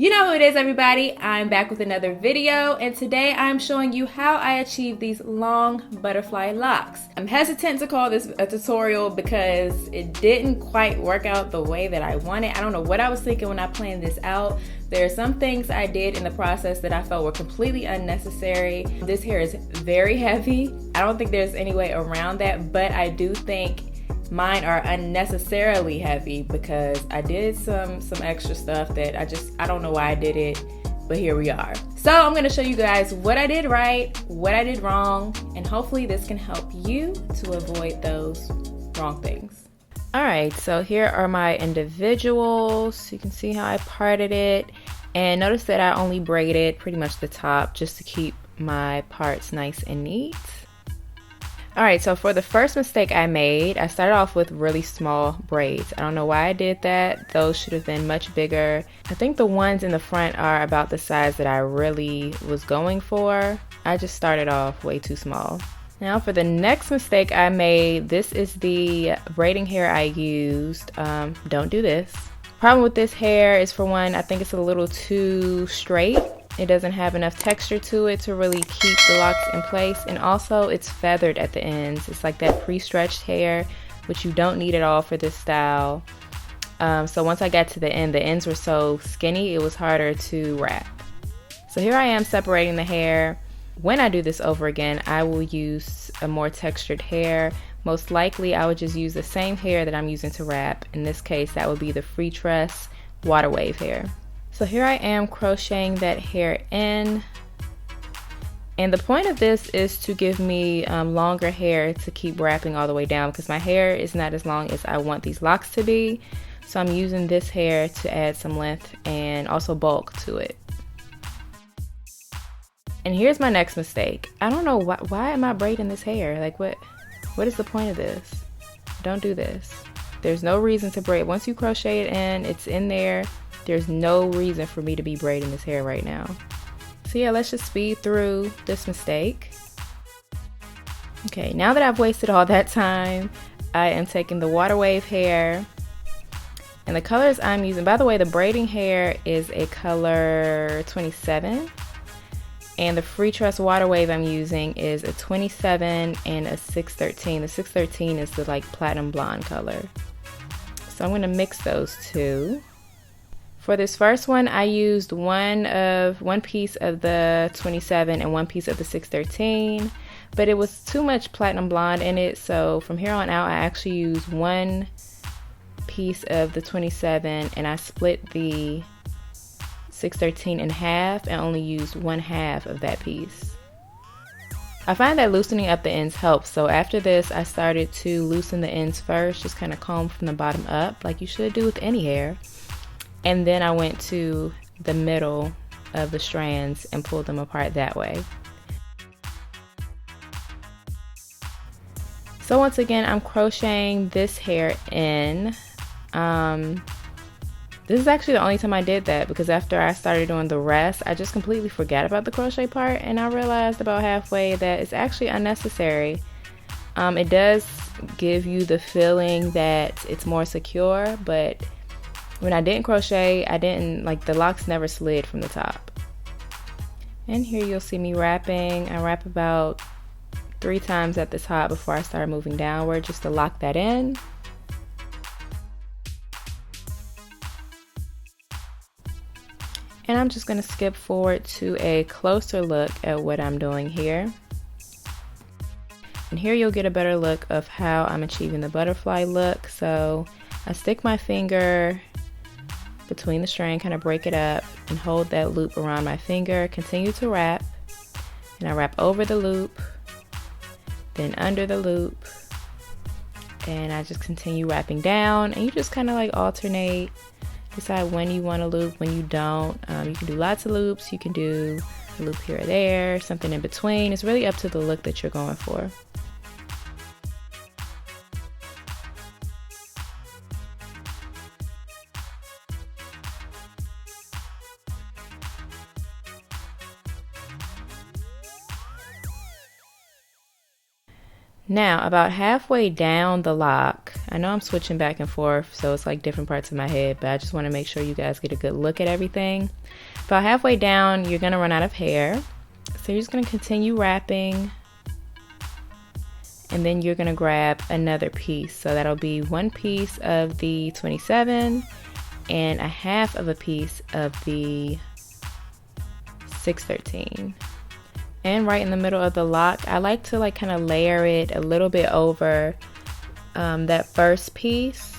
You know who it is, everybody. I'm back with another video, and today I'm showing you how I achieve these long butterfly locks. I'm hesitant to call this a tutorial because it didn't quite work out the way that I wanted. I don't know what I was thinking when I planned this out. There are some things I did in the process that I felt were completely unnecessary. This hair is very heavy. I don't think there's any way around that, but I do think mine are unnecessarily heavy because I did some extra stuff that I don't know why I did it, but here we are. So I'm gonna show you guys what I did right, what I did wrong, and hopefully this can help you to avoid those wrong things. All right, so here are my individuals. You can see how I parted it, and notice that I only braided pretty much the top just to keep my parts nice and neat. Alright, so for the first mistake I made, I started off with really small braids. I don't know why I did that. Those should have been much bigger. I think the ones in the front are about the size that I really was going for. I just started off way too small. Now for the next mistake I made, this is the braiding hair I used. Don't do this. Problem with this hair is, for one, I think it's a little too straight. It doesn't have enough texture to it to really keep the locks in place, and also it's feathered at the ends. It's like that pre-stretched hair, which you don't need at all for this style. So once I got to the ends were so skinny, it was harder to wrap. So here I am separating the hair. When I do this over again, I will use a more textured hair. Most likely I would just use the same hair that I'm using to wrap. In this case, that would be the Freetress Water Wave hair. So here I am crocheting that hair in, and the point of this is to give me longer hair to keep wrapping all the way down, because my hair is not as long as I want these locks to be. So I'm using this hair to add some length and also bulk to it. And here's my next mistake. I don't know why am I braiding this hair? Like what is the point of this? Don't do this. There's no reason to braid. Once you crochet it in, it's in there. There's no reason for me to be braiding this hair right now. So yeah, let's just speed through this mistake. Okay, now that I've wasted all that time, I am taking the water wave hair, and the colors I'm using, by the way, the braiding hair is a color 27, and the Freetress Water Wave I'm using is a 27 and a 613. The 613 is the like platinum blonde color. So I'm gonna mix those two. For this first one, I used one piece of the 27 and one piece of the 613, but it was too much platinum blonde in it, so from here on out I actually used one piece of the 27 and I split the 613 in half and only used one half of that piece. I find that loosening up the ends helps, so after this I started to loosen the ends first, just kind of comb from the bottom up like you should do with any hair. And then I went to the middle of the strands and pulled them apart that way. So once again, I'm crocheting this hair in. This is actually the only time I did that, because after I started doing the rest, I just completely forgot about the crochet part, and I realized about halfway that it's actually unnecessary. It does give you the feeling that it's more secure, but when I didn't crochet, the locks never slid from the top. And here you'll see me wrapping. I wrap about 3 times at the top before I start moving downward, just to lock that in. And I'm just gonna skip forward to a closer look at what I'm doing here. And here you'll get a better look of how I'm achieving the butterfly look. So I stick my finger between the strand, kind of break it up and hold that loop around my finger, continue to wrap, and I wrap over the loop, then under the loop, and I just continue wrapping down, and you just kind of like alternate, decide when you want to loop, when you don't. You can do lots of loops, you can do a loop here or there, something in between. It's really up to the look that you're going for. Now, about halfway down the lock, I know I'm switching back and forth, so it's like different parts of my head, but I just want to make sure you guys get a good look at everything. About halfway down, you're going to run out of hair. So you're just going to continue wrapping. And then you're going to grab another piece. So that'll be one piece of the 27 and a half of a piece of the 613. And right in the middle of the lock, I like to like kind of layer it a little bit over that first piece.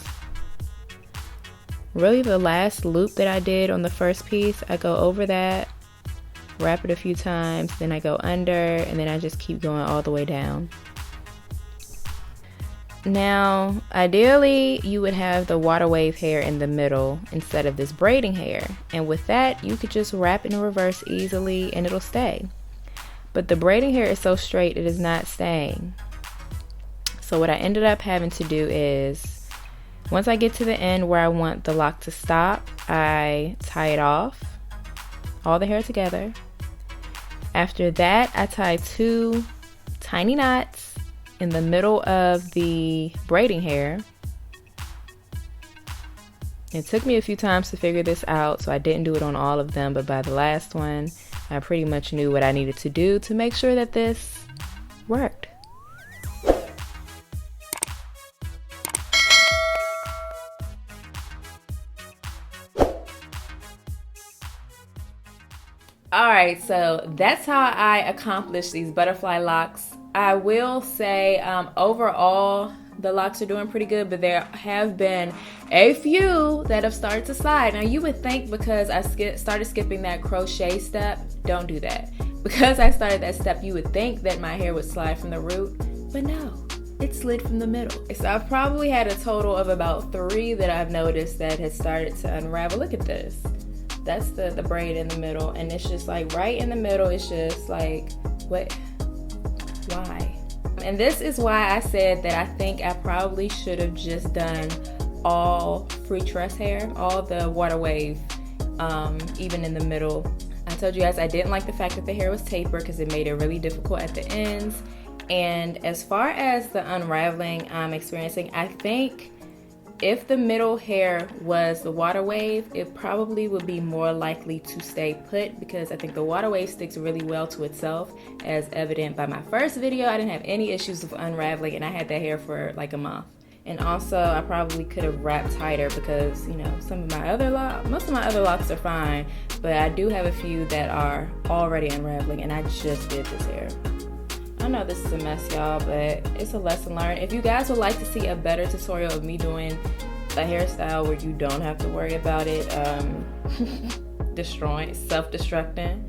Really the last loop that I did on the first piece, I go over that, wrap it a few times, then I go under, and then I just keep going all the way down. Now, ideally, you would have the water wave hair in the middle instead of this braiding hair. And with that, you could just wrap it in reverse easily and it'll stay. But the braiding hair is so straight, it is not staying. So what I ended up having to do is, once I get to the end where I want the lock to stop, I tie it off, all the hair together. After that, I tie 2 tiny knots in the middle of the braiding hair. It took me a few times to figure this out, so I didn't do it on all of them, but by the last one, I pretty much knew what I needed to do to make sure that this worked. Alright, so that's how I accomplished these butterfly locks. I will say overall the locks are doing pretty good, but there have been a few that have started to slide. Now you would think because I started skipping that crochet step, don't do that. Because I started that step, you would think that my hair would slide from the root, but no, it slid from the middle. So I've probably had a total of about 3 that I've noticed that has started to unravel. Look at this. That's the braid in the middle, and it's just like right in the middle, it's just like, what, why? And this is why I said that I think I probably should have just done all Freetress hair, all the water wave, even in the middle. I told you guys I didn't like the fact that the hair was tapered because it made it really difficult at the ends. And as far as the unraveling I'm experiencing, I think if the middle hair was the water wave, it probably would be more likely to stay put because I think the water wave sticks really well to itself, as evident by my first video. I didn't have any issues with unraveling and I had that hair for like a month. And also I probably could have wrapped tighter because, you know, most of my other locks are fine, but I do have a few that are already unraveling and I just did this hair. I know this is a mess, y'all, but it's a lesson learned. If you guys would like to see a better tutorial of me doing a hairstyle where you don't have to worry about it self-destructing,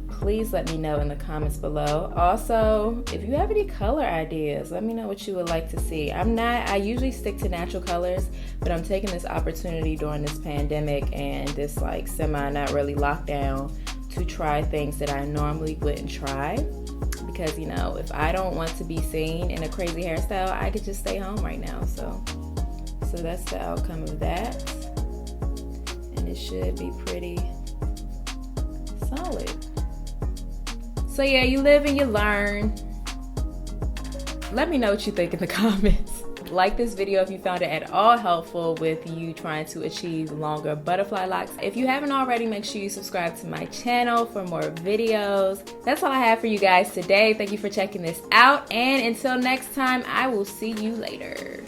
please let me know in the comments below. Also, if you have any color ideas, let me know what you would like to see. I usually stick to natural colors, but I'm taking this opportunity during this pandemic and this like not really lockdown to try things that I normally wouldn't try. Because, you know, if I don't want to be seen in a crazy hairstyle, I could just stay home right now. So that's the outcome of that. And it should be pretty solid. So yeah, you live and you learn. Let me know what you think in the comments. Like this video if you found it at all helpful with you trying to achieve longer butterfly locks. If you haven't already, make sure you subscribe to my channel for more videos. That's all I have for you guys today. Thank you for checking this out, and until next time, I will see you later.